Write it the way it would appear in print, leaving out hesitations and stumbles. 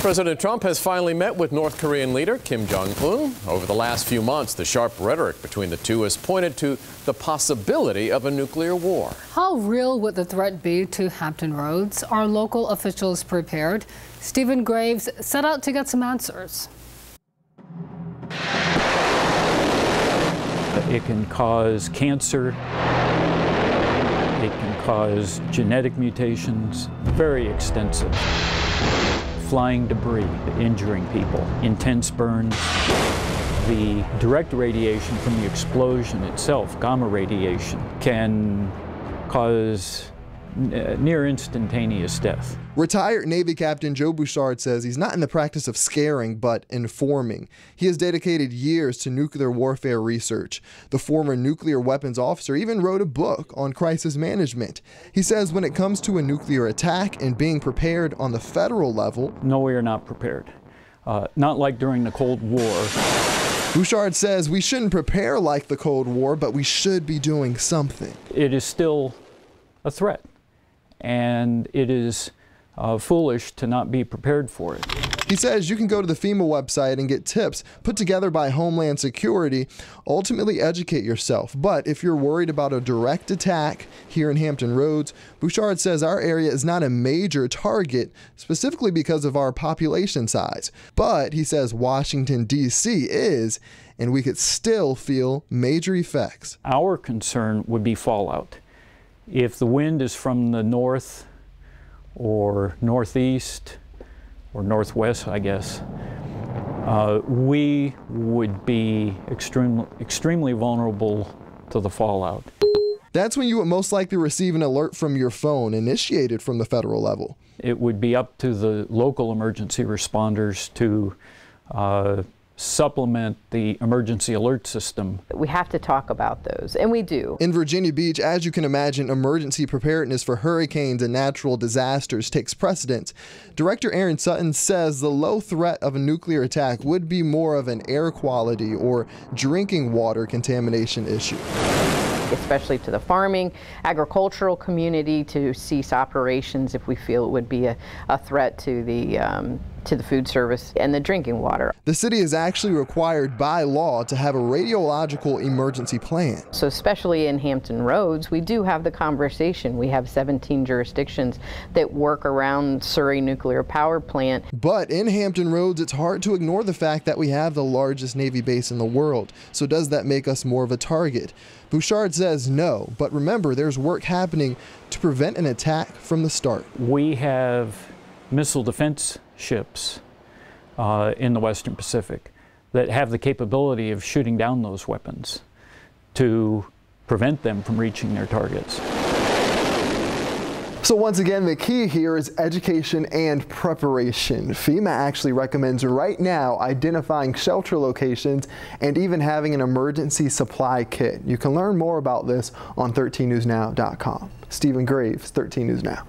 President Trump has finally met with North Korean leader Kim Jong Un. Over the last few months, the sharp rhetoric between the two has pointed to the possibility of a nuclear war. How real would the threat be to Hampton Roads? Are local officials prepared? Stephen Graves set out to get some answers. It can cause cancer. It can cause genetic mutations, very extensive. Flying debris, injuring people, intense burns. The direct radiation from the explosion itself, gamma radiation, can cause near instantaneous death. Retired Navy Captain Joe Bouchard says he's not in the practice of scaring, but informing. He has dedicated years to nuclear warfare research. The former nuclear weapons officer even wrote a book on crisis management. He says when it comes to a nuclear attack and being prepared on the federal level, no, we are not prepared. Not like during the Cold War. Bouchard says we shouldn't prepare like the Cold War, but we should be doing something. It is still a threat, and it is foolish to not be prepared for it. He says you can go to the FEMA website and get tips put together by Homeland Security. Ultimately educate yourself. But if you're worried about a direct attack here in Hampton Roads, Bouchard says our area is not a major target, specifically because of our population size. But he says Washington, D.C. is, and we could still feel major effects. Our concern would be fallout. If the wind is from the north or northeast or northwest, I guess, we would be extremely vulnerable to the fallout. That's when you would most likely receive an alert from your phone initiated from the federal level. It would be up to the local emergency responders to supplement the emergency alert system. We have to talk about those, and we do. In Virginia Beach, as you can imagine, emergency preparedness for hurricanes and natural disasters takes precedence. Director Aaron Sutton says the low threat of a nuclear attack would be more of an air quality or drinking water contamination issue. Especially to the farming, agricultural community, to cease operations if we feel it would be a threat to the food service and the drinking water. The city is actually required by law to have a radiological emergency plan. So especially in Hampton Roads, we do have the conversation. We have 17 jurisdictions that work around Surrey Nuclear Power Plant. But in Hampton Roads, it's hard to ignore the fact that we have the largest Navy base in the world. So does that make us more of a target? Bouchard says no, but remember, there's work happening to prevent an attack from the start. We have missile defense ships in the Western Pacific that have the capability of shooting down those weapons to prevent them from reaching their targets. So once again, the key here is education and preparation. FEMA actually recommends right now identifying shelter locations and even having an emergency supply kit. You can learn more about this on 13newsnow.com. Stephen Graves, 13 News Now.